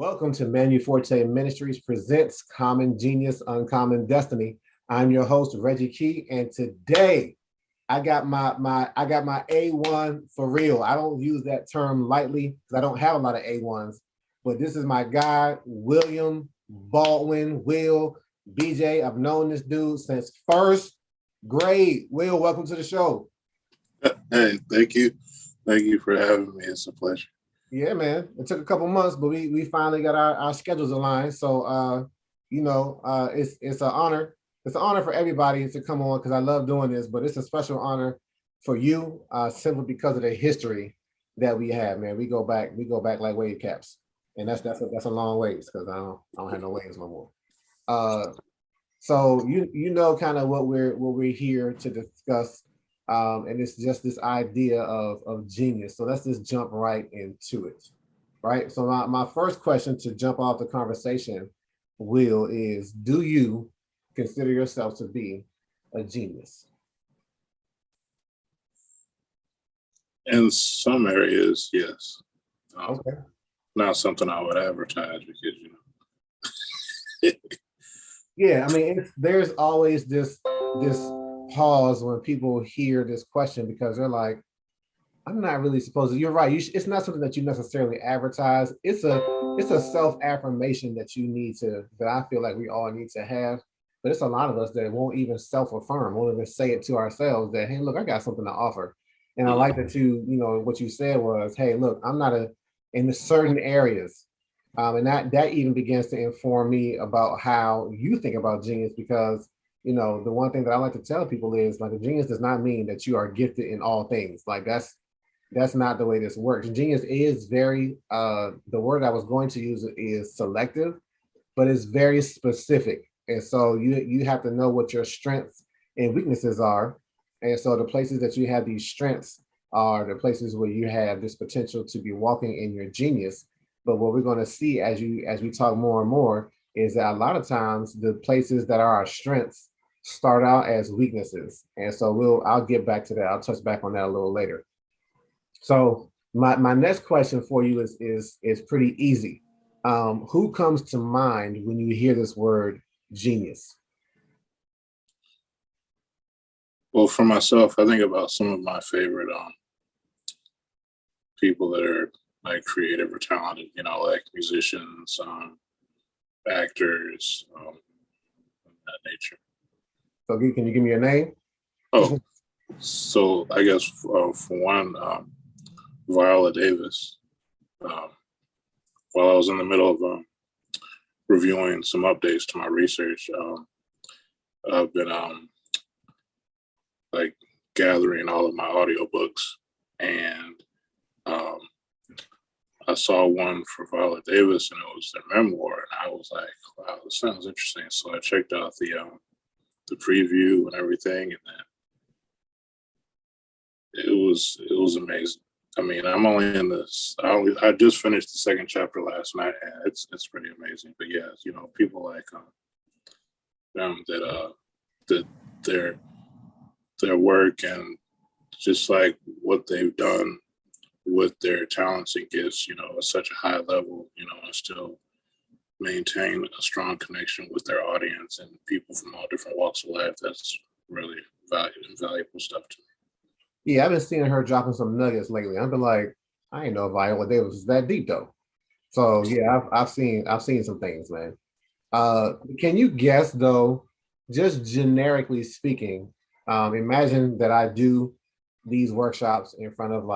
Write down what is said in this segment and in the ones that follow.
Welcome to Manu Forti Ministries presents Common Genius, Uncommon Destiny. I'm your host, Reggie Key, and today I got my A1 for real. I don't use that term lightly because I don't have a lot of A1s, but this is my guy, William Baldwin, Will, BJ. I've known this dude since first grade. Will, welcome to the show. Hey, thank you. Thank you for having me. It's a pleasure. Yeah, man. It took a couple months, but we finally got our schedules aligned. So it's an honor. It's an honor for everybody to come on because I love doing this, but it's a special honor for you, simply because of the history that we have, man. We go back like wave caps. And that's a long ways because I don't have no waves no more. So you know kind of what we're here to discuss. And it's just this idea of genius. So let's just jump right into it, right? So my first question to jump off the conversation, Will, is do you consider yourself to be a genius? In some areas, yes. Okay. Not something I would advertise because, Yeah, I mean, there's always this pause when people hear this question because they're like, I'm not really supposed to. You're right. It's not something that you necessarily advertise. It's a self-affirmation that I feel like we all need to have. But it's a lot of us that won't even self-affirm, won't even say it to ourselves that, hey, look, I got something to offer. And I like that what you said was, hey, look, I'm not in certain areas. And that even begins to inform me about how you think about genius because the one thing that I like to tell people is like a genius does not mean that you are gifted in all things. Like that's not the way this works. Genius is very the word I was going to use is selective, but it's very specific. And so you have to know what your strengths and weaknesses are. And so the places that you have these strengths are the places where you have this potential to be walking in your genius. But what we're going to see as we talk more and more is that a lot of times the places that are our strengths start out as weaknesses. And so I'll get back to that. I'll touch back on that a little later. So my next question for you is pretty easy. Who comes to mind when you hear this word genius? Well, for myself, I think about some of my favorite people that are like creative or talented, like musicians, actors, that nature. So can you give me a name? Oh, so I guess for one, Viola Davis. While I was in the middle of reviewing some updates to my research, I've been like gathering all of my audiobooks, and I saw one for Viola Davis, and it was their memoir, and I was like, "Wow, this sounds interesting." So I checked out the preview and everything, and then it was amazing. I mean, I'm only in this. I just finished the second chapter last night, and it's pretty amazing. But yeah, people like them that their work and just like what they've done with their talents and gifts, at such a high level, and still maintain a strong connection with their audience and people from all different walks of life. That's really valuable stuff to me. Yeah, I've been seeing her dropping some nuggets lately. I've been like, I ain't know Viola Davis is that deep though. So yeah, I've seen some things, man. Can you guess though, just generically speaking, imagine that I do these workshops in front of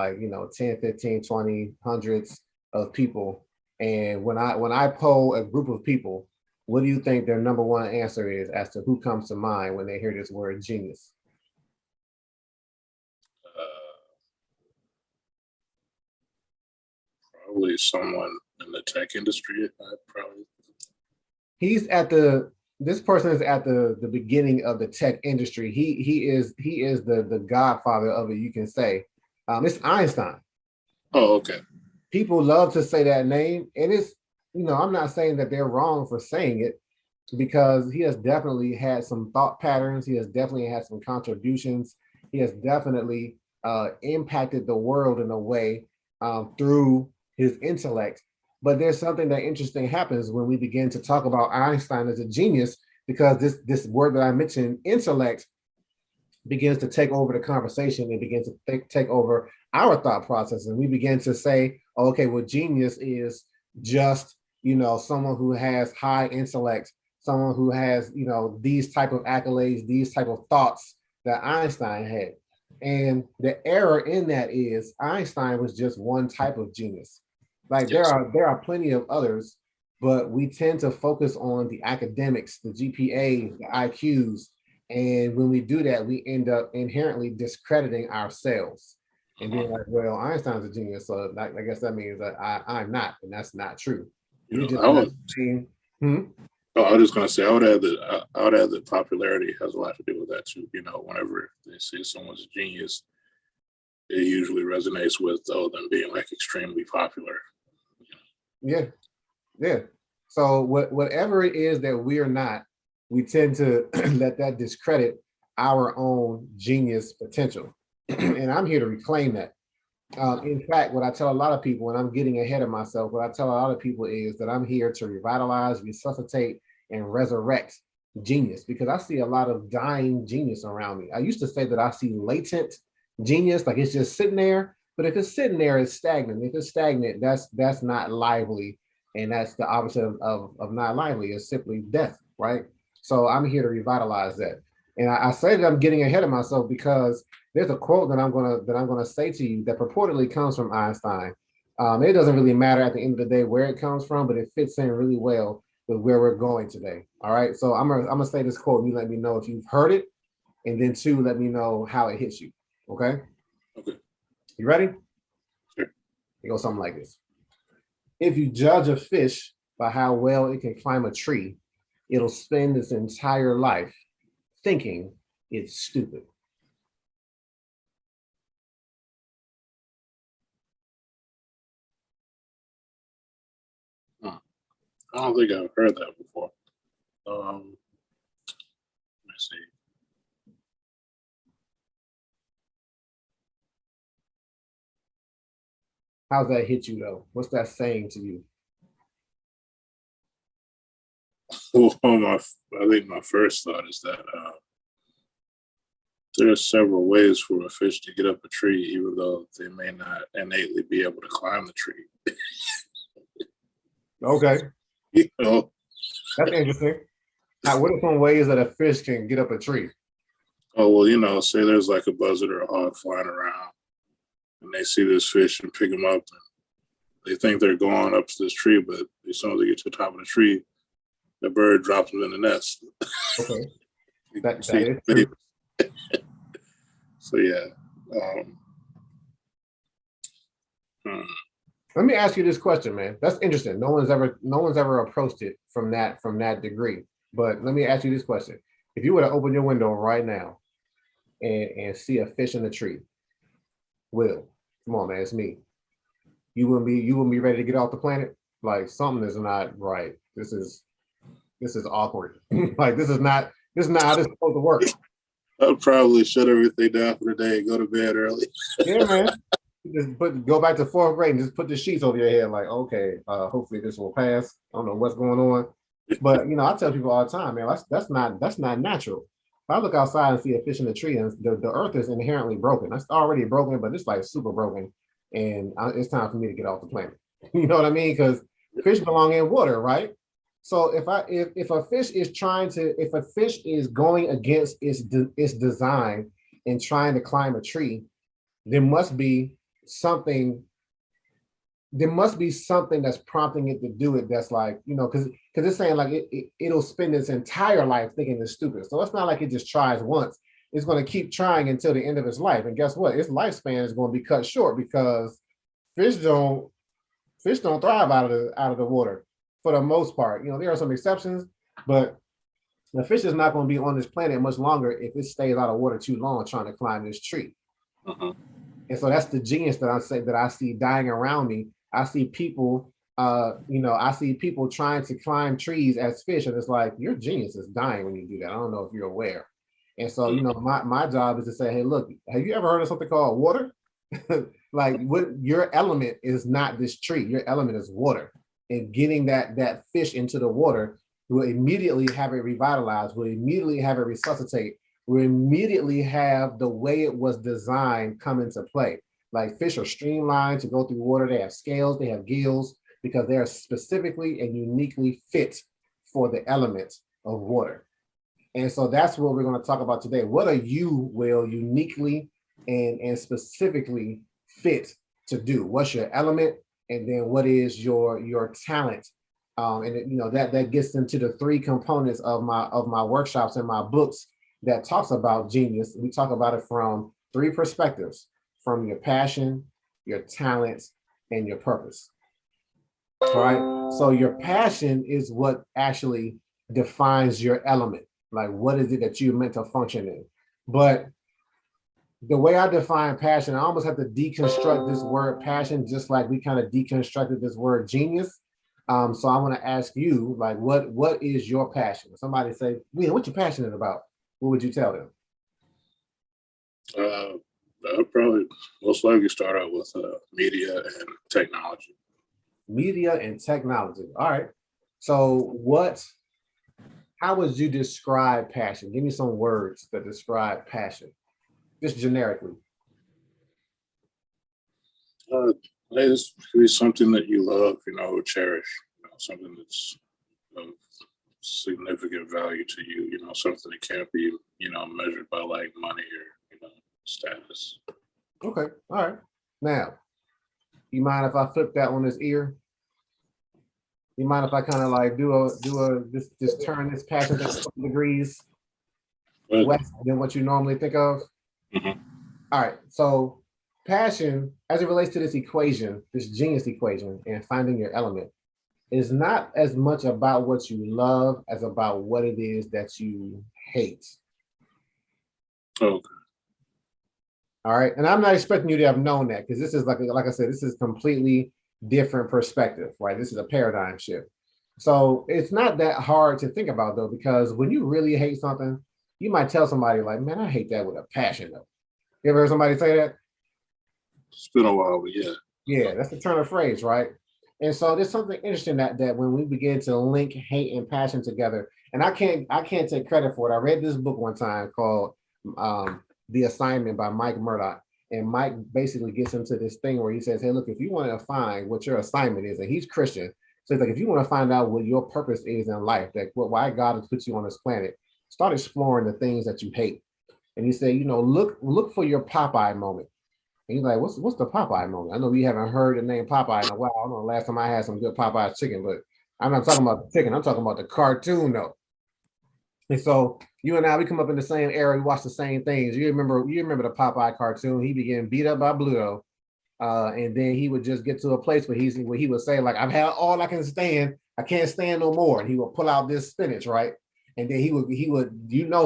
10, 15, 20, hundreds of people. And when I poll a group of people, what do you think their number one answer is as to who comes to mind when they hear this word genius? Probably someone in the tech industry. This person is at the beginning of the tech industry. He is the godfather of it, you can say. It's Einstein. Oh, okay. People love to say that name, and it's I'm not saying that they're wrong for saying it because he has definitely had some thought patterns. He has definitely had some contributions. He has definitely impacted the world in a way through his intellect. But there's something that interesting happens when we begin to talk about Einstein as a genius, because this word that I mentioned, intellect, begins to take over the conversation and begins to take over our thought process. And we begin to say, oh, okay, well, genius is just, someone who has high intellect, someone who has, these type of accolades, these type of thoughts that Einstein had. And the error in that is Einstein was just one type of genius. Like Yes. there are plenty of others, but we tend to focus on the academics, the GPA, the IQs, and when we do that, we end up inherently discrediting ourselves and being like, well, Einstein's a genius, so I guess that means that I'm not, and that's not true. You We're know, just I not would, saying, hmm? oh, I was just gonna say I would add that popularity has a lot to do with that too. Whenever they say someone's a genius, it usually resonates with them being like extremely popular. Yeah, yeah. So whatever it is that we are not, we tend to let that discredit our own genius potential. And I'm here to reclaim that. In fact, what I tell a lot of people, and I'm getting ahead of myself, what I tell a lot of people is that I'm here to revitalize, resuscitate, and resurrect genius, because I see a lot of dying genius around me. I used to say that I see latent genius, like it's just sitting there. But if it's sitting there, it's stagnant. If it's stagnant, that's not lively, and that's the opposite of not lively. It's simply death, right? So I'm here to revitalize that. And I say that I'm getting ahead of myself because there's a quote that I'm gonna say to you that purportedly comes from Einstein. It doesn't really matter at the end of the day where it comes from, but it fits in really well with where we're going today. All right, so I'm gonna say this quote, and you let me know if you've heard it, and then two, let me know how it hits you. Okay, Okay. you ready? Sure. It goes something like this: if you judge a fish by how well it can climb a tree, it'll spend its entire life thinking it's stupid. I don't think I've heard that before. Let me see. How's that hit you though? What's that saying to you? Well, I think my first thought is that there are several ways for a fish to get up a tree, even though they may not innately be able to climb the tree. Okay, You know, that's interesting. Now, what are some ways that a fish can get up a tree? oh well, say there's like a buzzard or a hawk flying around, and they see this fish and pick them up, and they think they're going up to this tree, but as soon as they get to the top of the tree, the bird drops them in the nest. Okay, You that see, is true. so yeah. Um, hmm. Let me ask you this question, man. That's interesting. No one's ever approached it from that degree. But let me ask you this question: if you were to open your window right now and see a fish in the tree, Will, come on, man, it's me. You wouldn't be ready to get off the planet? Like something is not right. This is awkward. Like this is not how this is supposed to work. I'll probably shut everything down for the day and go to bed early. Yeah, man. Go back to fourth grade and just put the sheets over your head. Like, okay, hopefully this will pass. I don't know what's going on, but I tell people all the time, man, that's not natural. If I look outside and see a fish in the tree, and the earth is inherently broken. That's already broken, but it's like super broken, and it's time for me to get off the planet. You know what I mean? Because fish belong in water, right? So if a fish is if a fish is going against its design and trying to climb a tree, there must be something there must be something that's prompting it to do it, that's like, because it's saying like it'll spend its entire life thinking it's stupid. So it's not like it just tries once. It's going to keep trying until the end of its life. And guess what? Its lifespan is going to be cut short because fish don't fish don't thrive out of the water for the most part. There are some exceptions, but the fish is not going to be on this planet much longer if it stays out of water too long trying to climb this tree. Uh-huh. And so that's the genius that I see dying around me. I see people, I see people trying to climb trees as fish, and it's like your genius is dying when you do that. I don't know if you're aware. And so, my job is to say, hey, look, have you ever heard of something called water? Like, what your element is not this tree. Your element is water. and getting that fish into the water will immediately have it revitalized, will immediately have it resuscitate, will immediately have the way it was designed come into play. Like fish are streamlined to go through water. They have scales, they have gills, because they are specifically and uniquely fit for the elements of water. And so that's what we're going to talk about today. What are you, Will, uniquely and specifically fit to do? What's your element? And then what is your talent? And you know that gets into the three components of my workshops and my books that talks about genius. We talk about it from three perspectives: from your passion, your talent, and your purpose. All right. So your passion is what actually defines your element. Like, what is it that you're meant to function in? But the way I define passion, I almost have to deconstruct this word passion, just like we kind of deconstructed this word genius. So I want to ask you, like, what is your passion? If somebody say, "Will, what you passionate about?" What would you tell them? I'll probably most likely start out with media and technology. Media and technology. All right. So how would you describe passion? Give me some words that describe passion, just generically. It's be something that you love, cherish, something that's of significant value to you, something that can't be, measured by like money or, status. Okay. All right. Now, you mind if I flip that on his ear? You mind if I kind of like just turn this passion 20 degrees west than what you normally think of? Mhm. All right. So passion, as it relates to this equation, this genius equation, and finding your element, is not as much about what you love as about what it is that you hate. Okay. All right. And I'm not expecting you to have known that, because this is like I said, this is completely different perspective, right? This is a paradigm shift. So it's not that hard to think about, though, because when you really hate something, you might tell somebody like, "Man, I hate that with a passion," though. You ever heard somebody say that? It's been a while, but yeah. Yeah, that's the turn of phrase, right? And so there's something interesting that when we begin to link hate and passion together, and I can't take credit for it. I read this book one time called The Assignment by Mike Murdoch. And Mike basically gets into this thing where he says, "Hey, look, if you want to find what your assignment is," and he's Christian, so it's like, if you want to find out what your purpose is in life, that why God has put you on this planet, start exploring the things that you hate. And he said, look for your Popeye moment. And he's like, what's the Popeye moment? I know we haven't heard the name Popeye in a while. I don't know the last time I had some good Popeye chicken, but I'm not talking about the chicken. I'm talking about the cartoon, though. And so you and I, we come up in the same era. We watch the same things. You remember the Popeye cartoon? He began beat up by Bluto, and then he would just get to a place where he would say, like, "I've had all I can stand. I can't stand no more." And he would pull out this spinach, right? And then he would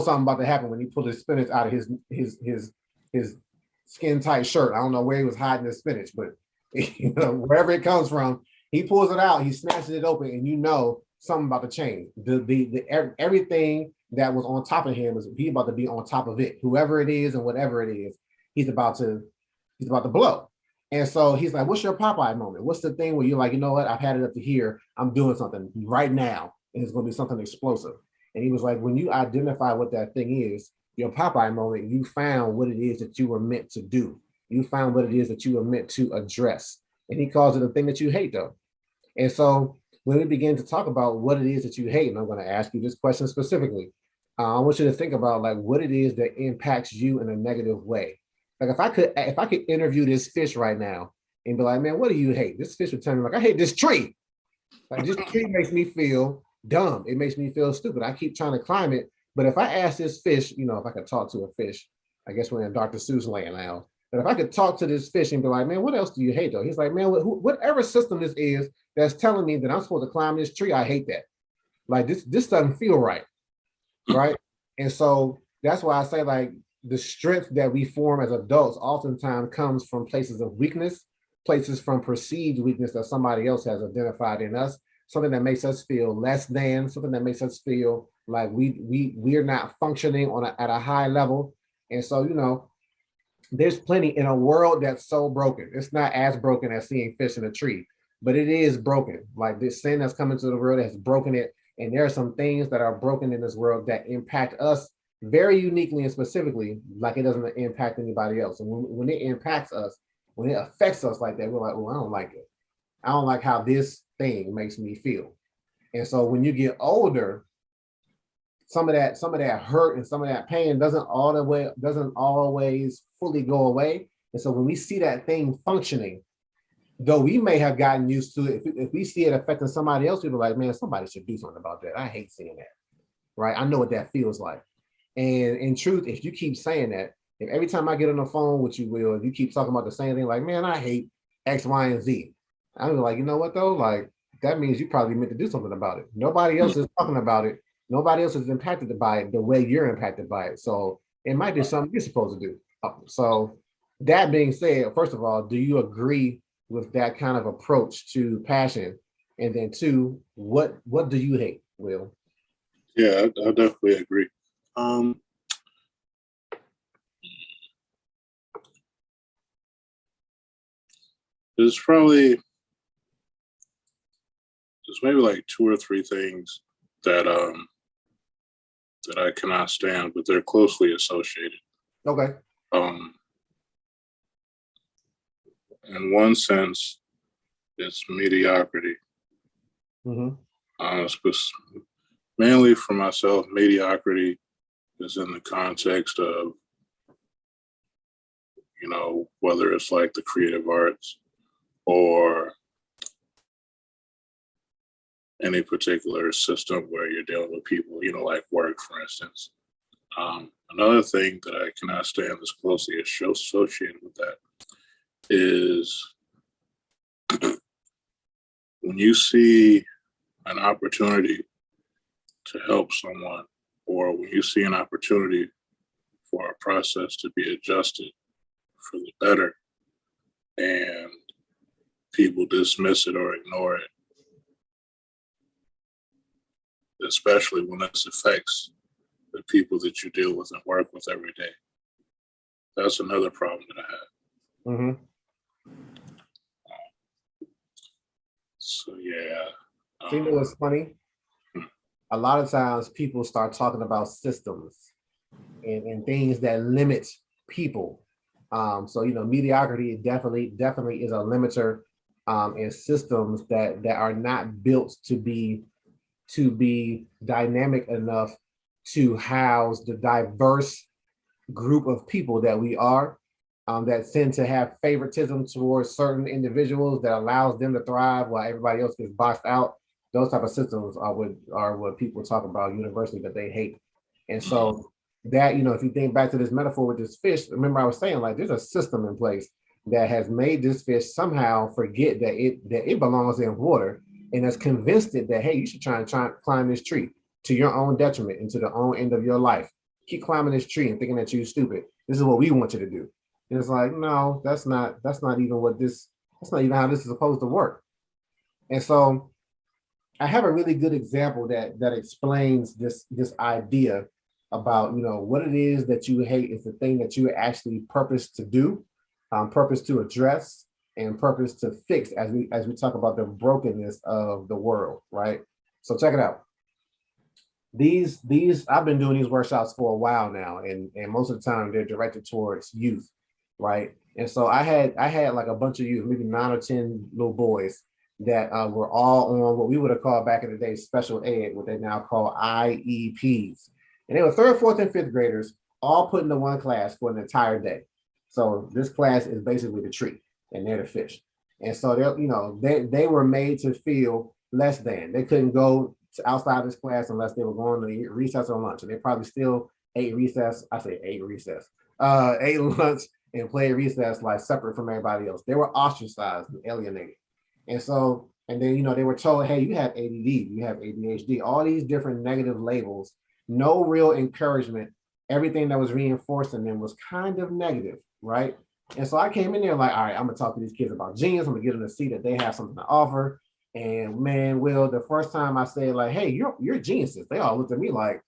something about to happen when he pulled his spinach out of his skin tight shirt. I don't know where he was hiding the spinach, but wherever it comes from, he pulls it out, he snatches it open, and something about to change. Everything that was on top of him is he about to be on top of it. Whoever it is and whatever it is, he's about to blow. And so he's like, "What's your Popeye moment? What's the thing where you're like, you know what? I've had it up to here. I'm doing something right now, and it's going to be something explosive." And he was like, when you identify what that thing is, your Popeye moment, you found what it is that you were meant to do. You found what it is that you were meant to address. And he calls it a thing that you hate, though. And so when we begin to talk about what it is that you hate, and I'm going to ask you this question specifically, I want you to think about like what it is that impacts you in a negative way. Like if I could interview this fish right now and be like, "Man, what do you hate?" This fish would tell me like, "I hate this tree. Like this tree makes me feel dumb. It makes me feel stupid. I keep trying to climb it." But if I ask this fish, if I could talk to a fish, I guess we're in Dr. Seuss land now. But if I could talk to this fish and be like, "Man, what else do you hate, though?" He's like, "Man, whatever system this is that's telling me that I'm supposed to climb this tree, I hate that. Like this doesn't feel right." Right. And so that's why I say like the strength that we form as adults oftentimes comes from places of weakness, places from perceived weakness that somebody else has identified in us, something that makes us feel less than, something that makes us feel like we're not functioning at a high level. And so, there's plenty in a world that's so broken. It's not as broken as seeing fish in a tree, but it is broken. Like this sin that's coming to the world has broken it. And there are some things that are broken in this world that impact us very uniquely and specifically, like it doesn't impact anybody else. And when it impacts us, when it affects us like that, we're like, well, I don't like it. I don't like how this thing makes me feel. And so when you get older, some of that hurt and some of that pain doesn't always fully go away. And so when we see that thing functioning, though we may have gotten used to it, if we see it affecting somebody else, we're like, man, somebody should do something about that. I hate seeing that. Right? I know what that feels like. And in truth, if you keep saying that, if every time I get on the phone with you, Will, if you keep talking about the same thing, like, man, I hate X, Y, and Z, I'm like, you know what though? Like, that means you probably meant to do something about it. Nobody else is talking about it. Nobody else is impacted by it the way you're impacted by it. So it might be something you're supposed to do. So that being said, first of all, do you agree with that kind of approach to passion? And then two, what do you hate, Will? Yeah, I definitely agree. There's maybe like two or three things that that I cannot stand, but they're closely associated. Okay. In one sense, it's mediocrity. Mm-hmm. Mainly for myself, mediocrity is in the context of, whether it's like the creative arts or any particular system where you're dealing with people, like work, for instance. Another thing that I cannot stand that's closely associated with that is when you see an opportunity to help someone, or when you see an opportunity for a process to be adjusted for the better, and people dismiss it or ignore it, especially when this affects the people that you deal with and work with every day. That's another problem that I have. Mm-hmm. So yeah. So you know what's funny? A lot of times people start talking about systems and things that limit people. So mediocrity definitely is a limiter, in systems that are not built to be dynamic enough to house the diverse group of people that we are, that tend to have favoritism towards certain individuals that allows them to thrive while everybody else gets boxed out. Those type of systems are what people talk about universally that they hate. And so that, if you think back to this metaphor with this fish, remember I was saying, like, there's a system in place that has made this fish somehow forget that it belongs in water, and has convinced it that, hey, you should try and climb this tree to your own detriment and to the own end of your life. Keep climbing this tree and thinking that you're stupid. This is what we want you to do. And it's like, no, that's not even how this is supposed to work. And so I have a really good example that explains this idea about, what it is that you hate is the thing that you actually purpose to do, purpose to address, and purpose to fix as we talk about the brokenness of the world, right? So check it out. These I've been doing these workshops for a while now, and most of the time they're directed towards youth, right? And so I had like a bunch of youth, maybe 9 or 10 little boys that were all on what we would have called back in the day special ed, what they now call IEPs. And they were third, fourth, and fifth graders, all put into one class for an entire day. So this class is basically the tree, and they're the fish. And so they were made to feel less than. They couldn't go outside this class unless they were going to recess or lunch, and they probably still ate recess. I say ate recess, ate lunch and played recess like separate from everybody else. They were ostracized and alienated. And so, and then they were told, hey, you have ADD, you have ADHD, all these different negative labels, no real encouragement. Everything that was reinforced in them was kind of negative, right? And so I came in there like, all right, I'm gonna talk to these kids about genius. I'm gonna get them to see that they have something to offer. And man, Will, the first time I said like, hey, you're geniuses, they all looked at me like,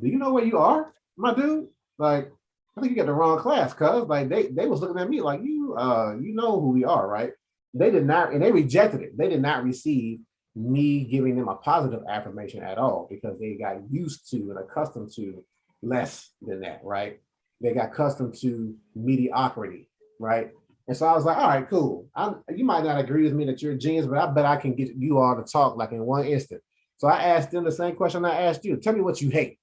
do you know where you are, my dude? Like, I think you got the wrong class, cuz like they was looking at me like, you know who we are, right? They did not, and they rejected it. They did not receive me giving them a positive affirmation at all because they got used to and accustomed to less than that, right? They got accustomed to mediocrity, right? And so I was like, all right, cool. You might not agree with me that you're a genius, but I bet I can get you all to talk like in one instant. So I asked them the same question I asked you. Tell me what you hate.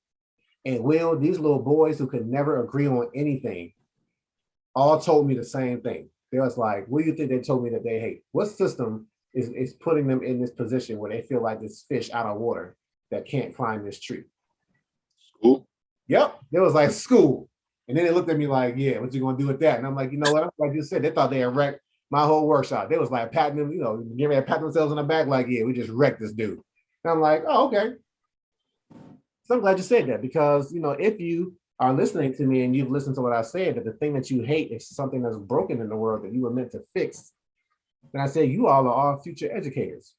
And Will, these little boys who could never agree on anything, all told me the same thing. They was like, what do you think they told me that they hate? What system is putting them in this position where they feel like this fish out of water that can't climb this tree? School. Yep. They was like, school. And then they looked at me like, yeah, what you gonna do with that? And I'm like, you know what? Like you said, they thought they had wrecked my whole workshop. They was like patting them, getting ready to pat themselves on the back, like, yeah, we just wrecked this dude. And I'm like, oh, okay. So I'm glad you said that because if you are listening to me and you've listened to what I said, that the thing that you hate is something that's broken in the world that you were meant to fix. And I said, you all are all future educators.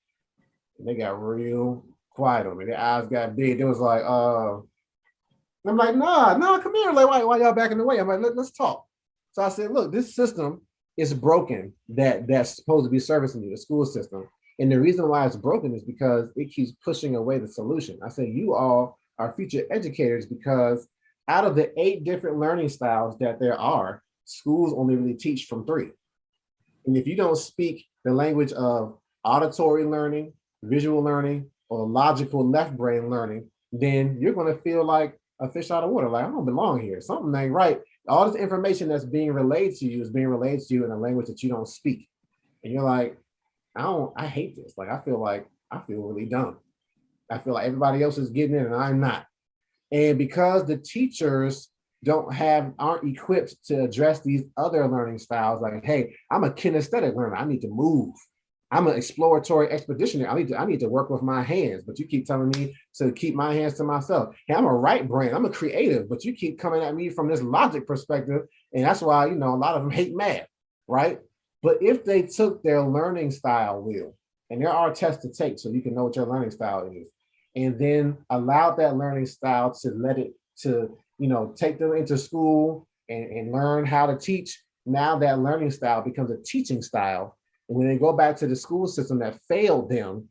And they got real quiet on me. Their eyes got big. They was like, I'm like, nah, come here. Like, why y'all back in the way? I'm like, let's talk. So I said, look, this system is broken that's supposed to be servicing you, the school system. And the reason why it's broken is because it keeps pushing away the solution. I said, you all are future educators because out of the 8 different learning styles that there are, schools only really teach from 3. And if you don't speak the language of auditory learning, visual learning, or logical left brain learning, then you're going to feel like a fish out of water. Like, I don't belong here. Something ain't right. All this information that's being relayed to you is being relayed to you in a language that you don't speak. And you're like, I hate this. Like, I feel really dumb. I feel like everybody else is getting it and I'm not. And because the teachers aren't equipped to address these other learning styles, like, hey, I'm a kinesthetic learner. I need to move. I'm an exploratory expeditionary. I need to work with my hands, but you keep telling me to keep my hands to myself. Hey, I'm a right brain. I'm a creative, but you keep coming at me from this logic perspective. And that's why, a lot of them hate math, right? But if they took their learning style, Will, and there are tests to take so you can know what your learning style is, and then allowed that learning style to take them into school and learn how to teach, now that learning style becomes a teaching style. And when they go back to the school system that failed them,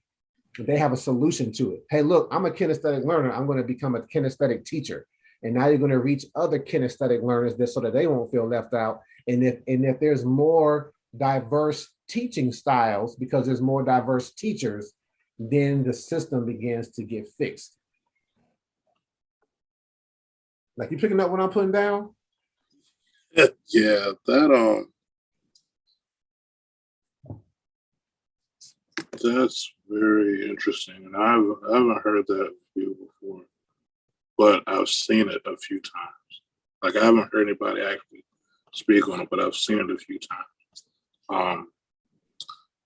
they have a solution to it. Hey, look, I'm a kinesthetic learner. I'm going to become a kinesthetic teacher. And now you're going to reach other kinesthetic learners so that they won't feel left out. And if there's more diverse teaching styles, because there's more diverse teachers, then the system begins to get fixed. Like, you picking up what I'm putting down? Yeah, that's very interesting, and I haven't heard that view before, but I've seen it a few times. Like, I haven't heard anybody actually speak on it, but I've seen it a few times.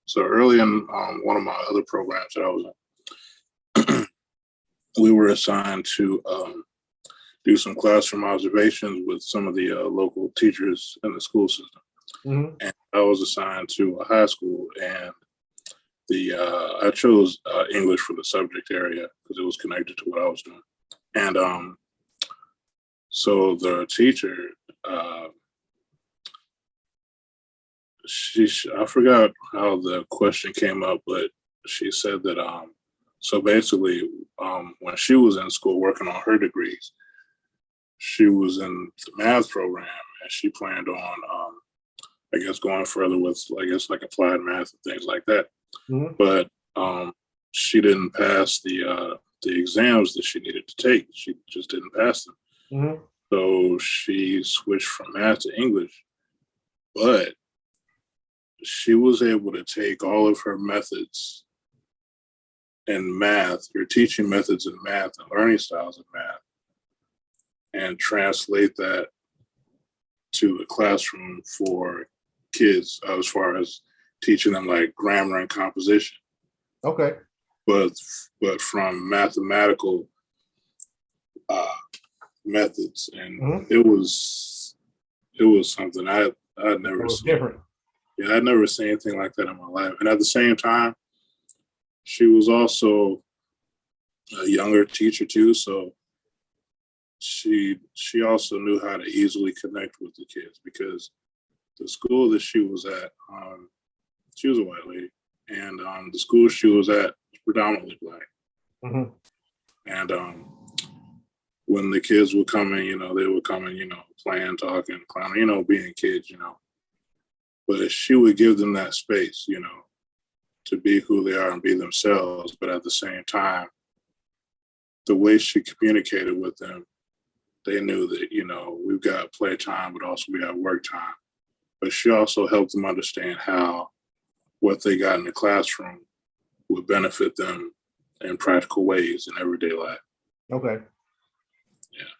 So early in one of my other programs that I was in, we were assigned to do some classroom observations with some of the local teachers in the school system. Mm-hmm. And I was assigned to a high school, and I chose English for the subject area because it was connected to what I was doing. And so the teacher, I forgot how the question came up, but she said that so basically when she was in school working on her degrees, she was in the math program and she planned on I guess going further with like applied math and things like that. Mm-hmm. But she didn't pass the exams that she needed to take. She just didn't pass them. Mm-hmm. So she switched from math to English, but she was able to take all of her methods in math, her teaching methods in math and learning styles in math, and translate that to the classroom for kids as far as teaching them like grammar and composition. Okay. But from mathematical methods, and mm-hmm. it was something I'd never seen. Different. Yeah, I'd never seen anything like that in my life. And at the same time, she was also a younger teacher too, so she also knew how to easily connect with the kids, because the school that she was at, She was a white lady, and the school she was at was predominantly black. Mm-hmm. And when the kids would come in, they would come in, playing, talking, clowning, being kids, But she would give them that space, to be who they are and be themselves. But at the same time, the way she communicated with them, they knew that, we've got playtime, but also we have work time. But she also helped them understand how what they got in the classroom would benefit them in practical ways in everyday life. Okay. Yeah.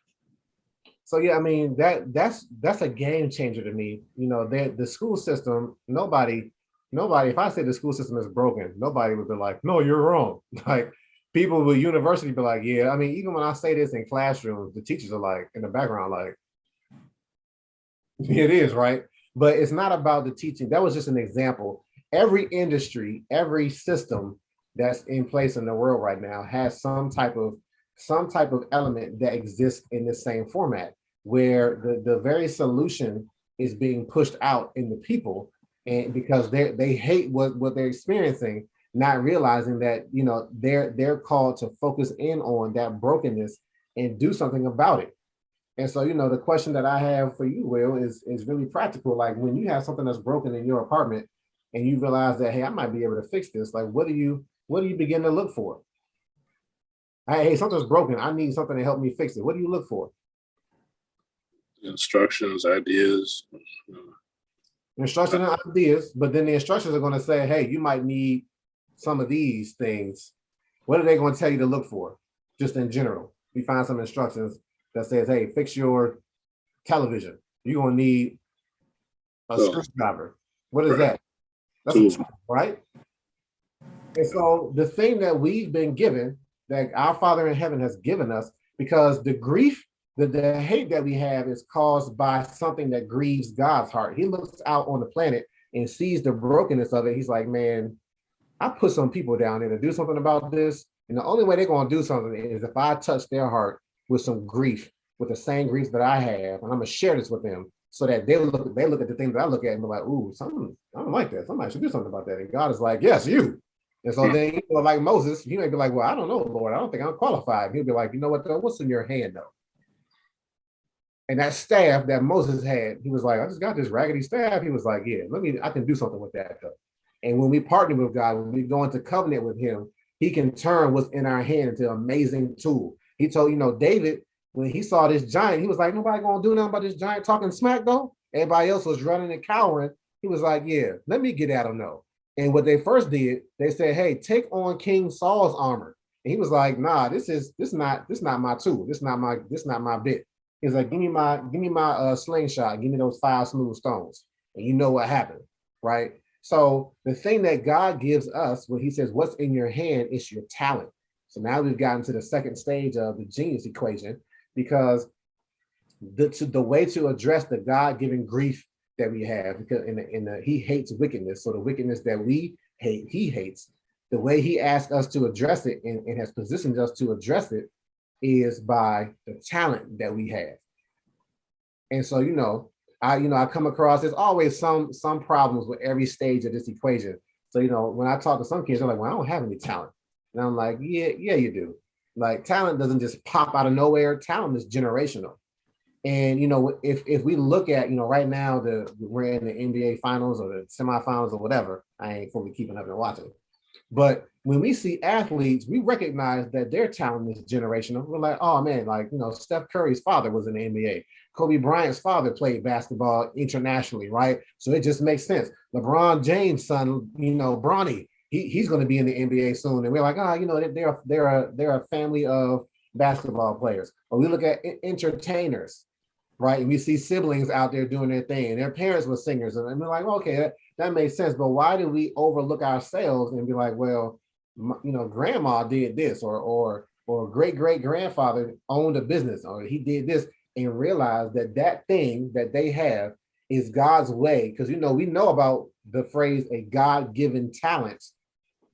So yeah, I mean that's a game changer to me. The school system, nobody, if I say the school system is broken, nobody would be like, no, you're wrong. Like people with university be like, yeah. I mean, even when I say this in classrooms, the teachers are like in the background, like, it is, right? But it's not about the teaching. That was just an example. Every industry, every system that's in place in the world right now has some type of element that exists in the same format, where the very solution is being pushed out in the people, and because they hate what they're experiencing, not realizing that they're called to focus in on that brokenness and do something about it. And so, the question that I have for you, Will, is really practical. Like when you have something that's broken in your apartment and you realize that, hey, I might be able to fix this. Like, what do you begin to look for? Hey, something's broken. I need something to help me fix it. What do you look for? Instructions, ideas. Instructions and ideas, but then the instructions are going to say, hey, you might need some of these things. What are they going to tell you to look for? Just in general, we find some instructions that says, hey, fix your television. You're going to need a screwdriver. What is that? That's a tool, right? And so the thing that we've been given, that our Father in heaven has given us, because the grief, the hate that we have is caused by something that grieves God's heart. He looks out on the planet and sees the brokenness of it. He's like, man, I put some people down there to do something about this. And the only way they're going to do something is if I touch their heart with some grief, with the same grief that I have, and I'm gonna share this with them, so that they look at the things that I look at and be like, ooh, something, I don't like that. Somebody should do something about that. And God is like, yes, you. And so then, like Moses, he may be like, well, I don't know, Lord, I don't think I'm qualified. He'll be like, you know what, though? What's in your hand, though? And that staff that Moses had, he was like, I just got this raggedy staff. He was like, yeah, I can do something with that, though. And when we partner with God, when we go into covenant with him, he can turn what's in our hand into an amazing tool. He told, David, when he saw this giant, he was like, nobody gonna do nothing about this giant talking smack, though. Everybody else was running and cowering. He was like, yeah, let me get at him, though. And what they first did, they said, hey, take on King Saul's armor. And he was like, nah, this not my tool. This not my bit. He's like, give me my slingshot, give me those 5 smooth stones. And you know what happened, right? So the thing that God gives us, when he says, what's in your hand, is your talent. So now we've gotten to the second stage of the genius equation, because the way to address the God-given grief that we have, because he hates wickedness. So the wickedness that we hate, he hates. The way he asked us to address it and has positioned us to address it is by the talent that we have. And so, I come across, there's always some problems with every stage of this equation. So, when I talk to some kids, they're like, well, I don't have any talent. And I'm like, yeah, you do. Like, talent doesn't just pop out of nowhere. Talent is generational. And, if we look at, right now, we're in the NBA finals or the semifinals or whatever. I ain't fully keeping up and watching. But when we see athletes, we recognize that their talent is generational. We're like, oh man, like, Steph Curry's father was in the NBA. Kobe Bryant's father played basketball internationally, right? So it just makes sense. LeBron James' son, Bronny, he's going to be in the NBA soon. And we're like, they're a family of basketball players. Or we look at entertainers, right? And we see siblings out there doing their thing, and their parents were singers. And we're like, okay, that makes sense. But why do we overlook ourselves and be like, well, grandma did this, or great grandfather owned a business, or he did this, and realize that thing that they have is God's way? Because we know about the phrase a God-given talent,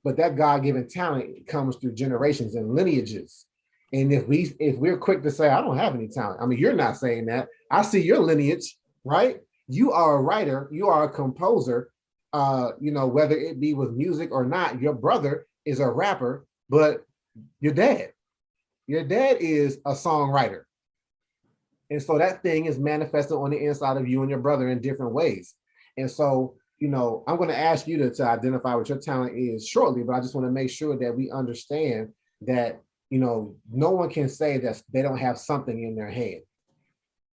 but that God-given talent comes through generations and lineages. And if we're quick to say, I don't have any talent, I mean, you're not saying that. I see your lineage, right? You are a writer, you are a composer. whether it be with music or not, your brother is a rapper, but your dad is a songwriter. And so that thing is manifested on the inside of you and your brother in different ways. And so, I'm going to ask you to identify what your talent is shortly, but I just want to make sure that we understand that, no one can say that they don't have something in their head,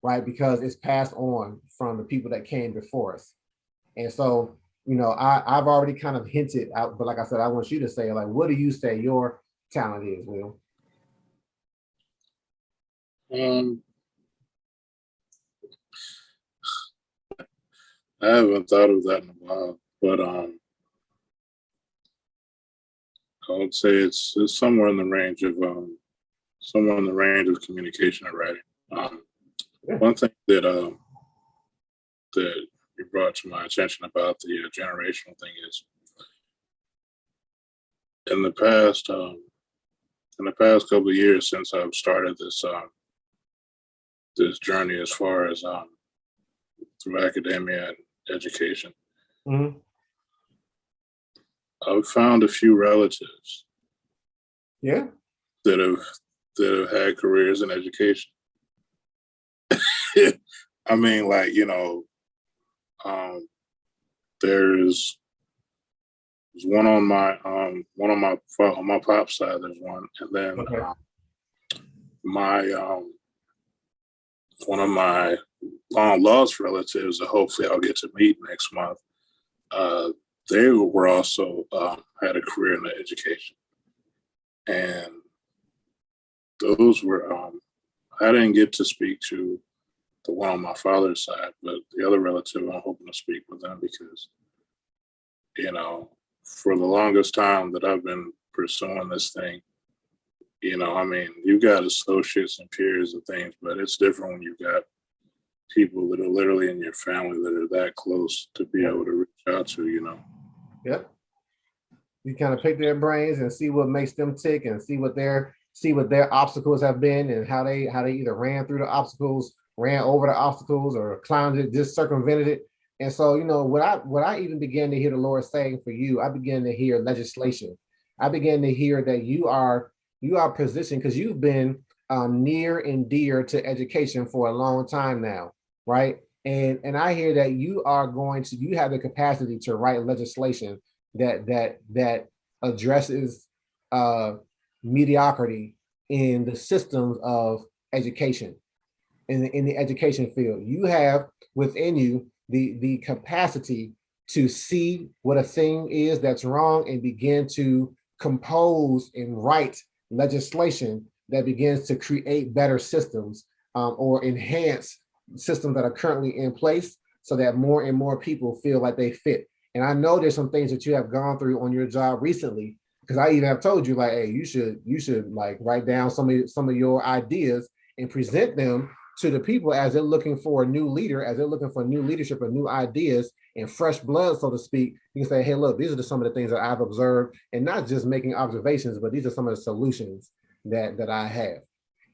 right? Because it's passed on from the people that came before us. And so, I've already kind of hinted out, but like I said, I want you to say, like, what do you say your talent is, Will? I haven't thought of that in a while, but I would say it's somewhere in the range of communication and writing. One thing that you brought to my attention about the generational thing is in the past couple of years since I've started this journey as far as through academia and education, Mm-hmm. I've found a few relatives Yeah. that have had careers in education. I mean, like, there's one on my pop's side. There's one, and then Okay. my one of my long lost relatives that hopefully I'll get to meet next month. They were also had a career in education, and those were I didn't get to speak to the one on my father's side, but the other relative, I'm hoping to speak with them because, for the longest time that I've been pursuing this thing, I mean, you got associates and peers and things, but it's different when you've got people that are literally in your family that are that close to be able to reach out to, Yep. You kind of pick their brains and see what makes them tick and see what their obstacles have been and how they either ran through the obstacles, ran over the obstacles, or climbed it, just circumvented it. And so, what I even began to hear the Lord saying for you, I began to hear legislation. I began to hear that you are positioned because you've been near and dear to education for a long time now, right? And I hear that you have the capacity to write legislation that addresses mediocrity in the systems of education, in the education field. You have within you the capacity to see what a thing is that's wrong and begin to compose and write legislation that begins to create better systems or enhance systems that are currently in place so that more and more people feel like they fit. And I know there's some things that you have gone through on your job recently, because I even have told you, like, hey, you should like write down some of your ideas and present them to the people as they're looking for a new leader, as they're looking for new leadership and new ideas and fresh blood, so to speak. You can say, hey, look, these are some of the things that I've observed, and not just making observations, but these are some of the solutions that I have.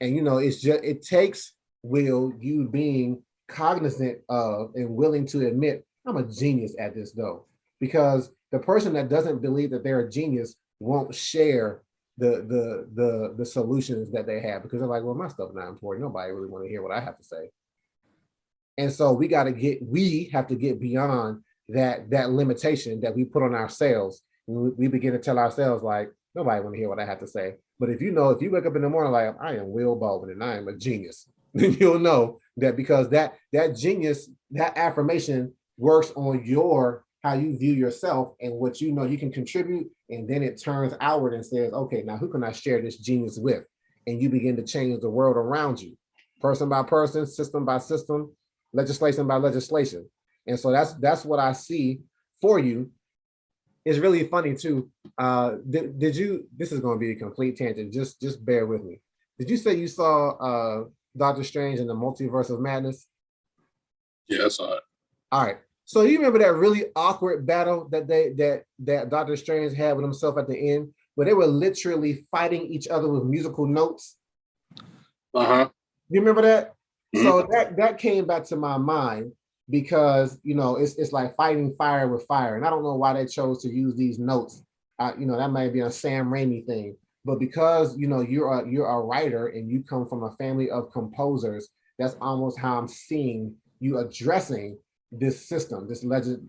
And it takes, Will, you being cognizant of and willing to admit, I'm a genius at this though, because the person that doesn't believe that they're a genius won't share the solutions that they have, because they're like, well, my stuff's not important. Nobody really want to hear what I have to say. And so we have to get beyond that limitation that we put on ourselves. We begin to tell ourselves, like, nobody want to hear what I have to say. But if you wake up in the morning like, I am Will Baldwin and I am a genius, then you'll know that, because that genius, that affirmation works on how you view yourself and what you can contribute. And then it turns outward and says, okay, now who can I share this genius with? And you begin to change the world around you, person by person, system by system, legislation by legislation. And so that's what I see for you. It's really funny too. Did you, this is going to be a complete tangent. Just bear with me. Did you say you saw Doctor Strange in the Multiverse of Madness? Yeah, I saw it. All right. So you remember that really awkward battle that Doctor Strange had with himself at the end, where they were literally fighting each other with musical notes? Uh-huh. You remember that? Mm-hmm. So that came back to my mind. because it's like fighting fire with fire. And I don't know why they chose to use these notes. That might be a Sam Raimi thing, but because you're a writer and you come from a family of composers, that's almost how I'm seeing you addressing this system,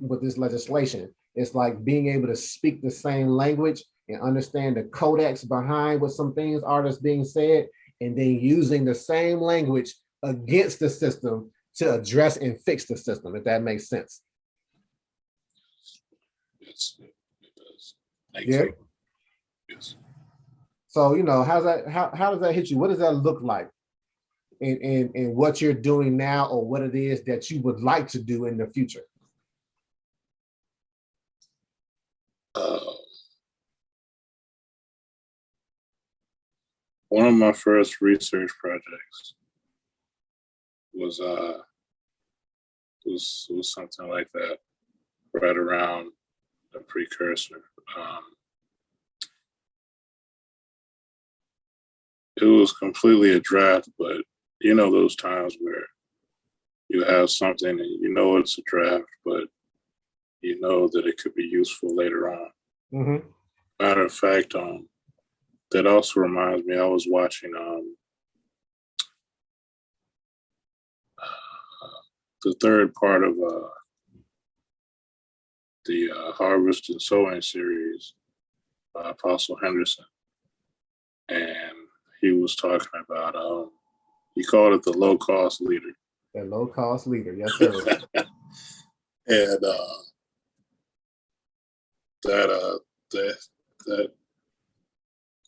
with this legislation. It's like being able to speak the same language and understand the codex behind what some things are that's being said, and then using the same language against the system to address and fix the system, if that makes sense. Yes, it does. Thank Yeah. you. Yes. So, how does that hit you? What does that look like in what you're doing now, or what it is that you would like to do in the future? One of my first research projects was something like that, right around the precursor. It was completely a draft, but those times where you have something and it's a draft, but that it could be useful later on. Mm-hmm. Matter of fact, that also reminds me, I was watching the third part of the Harvest and Sowing series by Apostle Henderson, and he was talking about he called it the low cost leader. The low cost leader, yes sir. And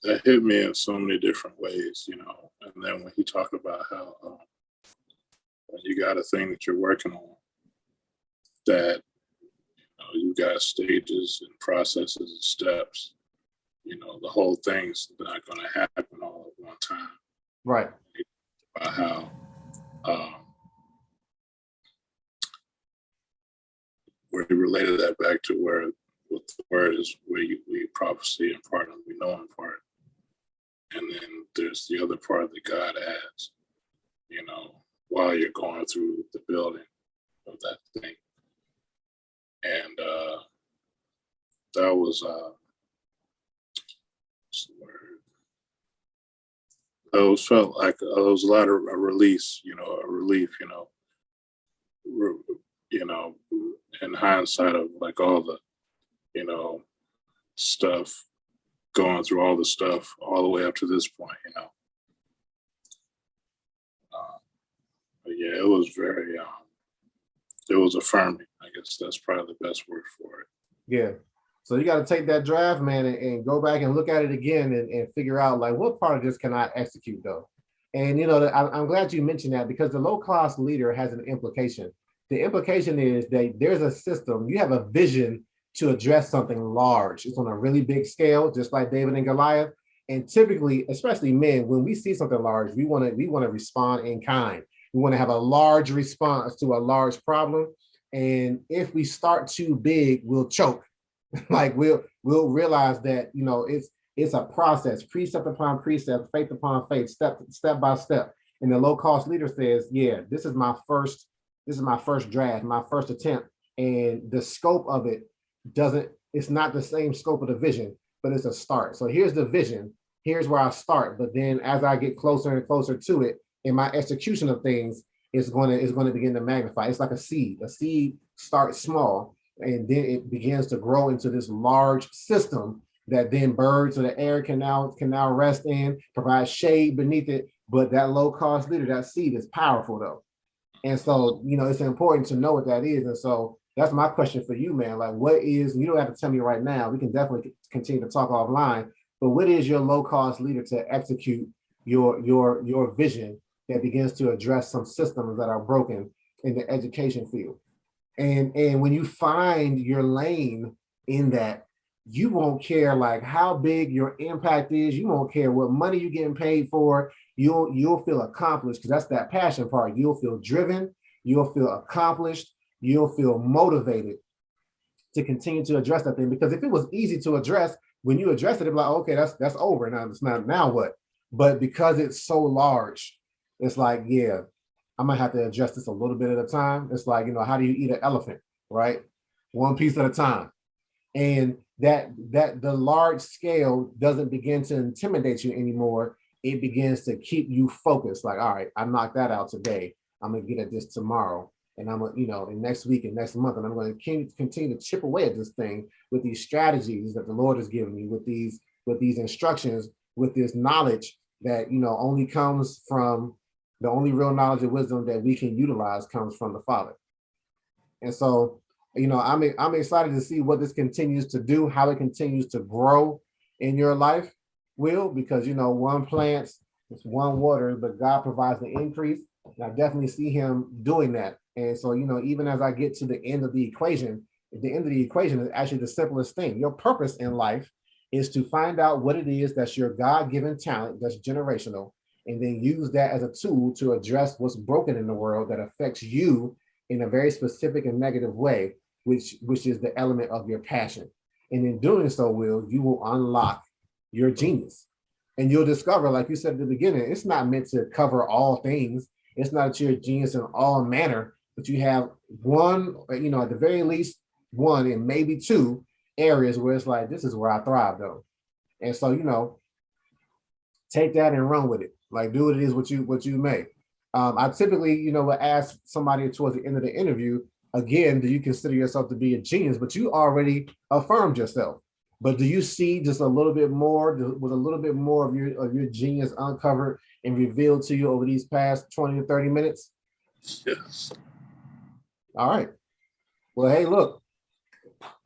that hit me in so many different ways, And then when he talked about how when you got a thing that you're working on, that you got stages and processes and steps, the whole thing's not going to happen all at one time. Right. About how where he related that back to where what the word is, where we prophecy in part and we know in part. And then there's the other part that God adds, while you're going through the building of that thing. And that was what's the word? It felt like it was a lot of a release, a relief, in hindsight of like all the, stuff, going through all the stuff all the way up to this point, But yeah, it was very, it was affirming. I guess that's probably the best word for it. Yeah. So you got to take that draft, man, and go back and look at it again and figure out like what part of this can I execute though. And I'm glad you mentioned that, because the low cost leader has an implication. The implication is that there's a system, you have a vision to address something large. It's on a really big scale, just like David and Goliath. And typically, especially men, when we see something large, we want to respond in kind. We want to have a large response to a large problem. And if we start too big, we'll choke. Like we'll realize that it's a process, precept upon precept, faith upon faith, step by step. And the low cost leader says, yeah, this is my first draft, my first attempt, and the scope of it it's not the same scope of the vision, but it's a start. So here's the vision, here's where I start, but then as I get closer and closer to it, in my execution of things, it's going to begin to magnify. It's like a seed starts small, and then it begins to grow into this large system that then birds of the air can now rest in, provide shade beneath it. But that low cost leader, that seed is powerful though. And so, it's important to know what that is. And so that's my question for you, man. Like, what is, you don't have to tell me right now, we can definitely continue to talk offline, but what is your low cost leader to execute your vision that begins to address some systems that are broken in the education field? And when you find your lane in that, you won't care like how big your impact is. You won't care what money you're getting paid for. You'll feel accomplished, because that's that passion part. You'll feel driven. You'll feel accomplished. You'll feel motivated to continue to address that thing. Because if it was easy to address, when you address it, it'd be like, okay, that's over. Now it's not, now what? But because it's so large, it's like, yeah, I might have to adjust this a little bit at a time. It's like, how do you eat an elephant, right? One piece at a time. And that the large scale doesn't begin to intimidate you anymore. It begins to keep you focused. Like, all right, I knocked that out today. I'm gonna get at this tomorrow, and I'm gonna, in next week and next month, and I'm going to continue to chip away at this thing with these strategies that the Lord has given me, with these instructions, with this knowledge that only comes from the only real knowledge and wisdom that we can utilize comes from the Father. And so, I'm excited to see what this continues to do, how it continues to grow in your life, Will, because one plants, it's one water, but God provides the increase. And I definitely see him doing that. And so, even as I get to the end of the equation, the end of the equation is actually the simplest thing. Your purpose in life is to find out what it is that's your God-given talent that's generational, and then use that as a tool to address what's broken in the world that affects you in a very specific and negative way, which is the element of your passion. And in doing so, Will, you will unlock your genius. And you'll discover, like you said at the beginning, it's not meant to cover all things. It's not that you're a genius in all manner, but you have one, at the very least, one and maybe two areas where it's like, this is where I thrive though. And so, take that and run with it. Like, do what it is what you may. I typically, would ask somebody towards the end of the interview, again, do you consider yourself to be a genius? But you already affirmed yourself. But do you see just a little bit more, with a little bit more of your genius uncovered and revealed to you over these past 20 to 30 minutes? Yes. All right. Well, hey, look,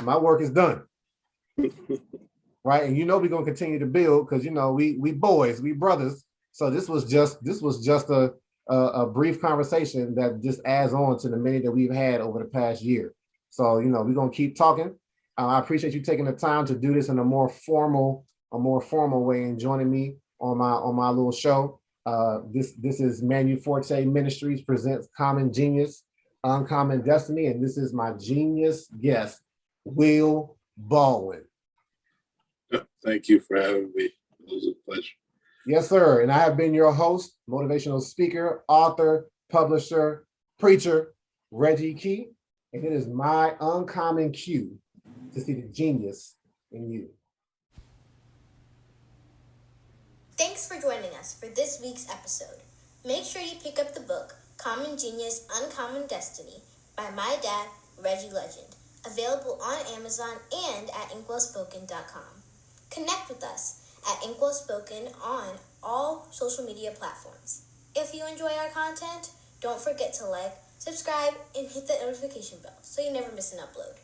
my work is done. Right. And we're gonna continue to build because we boys, we brothers. So this was just a brief conversation that just adds on to the many that we've had over the past year. So we're gonna keep talking. I appreciate you taking the time to do this in a more formal way and joining me on my little show. This is Manu Forti Ministries presents Common Genius, Uncommon Destiny, and this is my genius guest, Will Baldwin. Thank you for having me. It was a pleasure. Yes, sir. And I have been your host, motivational speaker, author, publisher, preacher, Reggie Key. And it is my uncommon cue to see the genius in you. Thanks for joining us for this week's episode. Make sure you pick up the book, Common Genius, Uncommon Destiny by my dad, Reggie Legend, available on Amazon and at inkwellspoken.com. Connect with us at inkwellspoken on all social media platforms. If you enjoy our content, don't forget to like, subscribe, and hit the notification bell so you never miss an upload.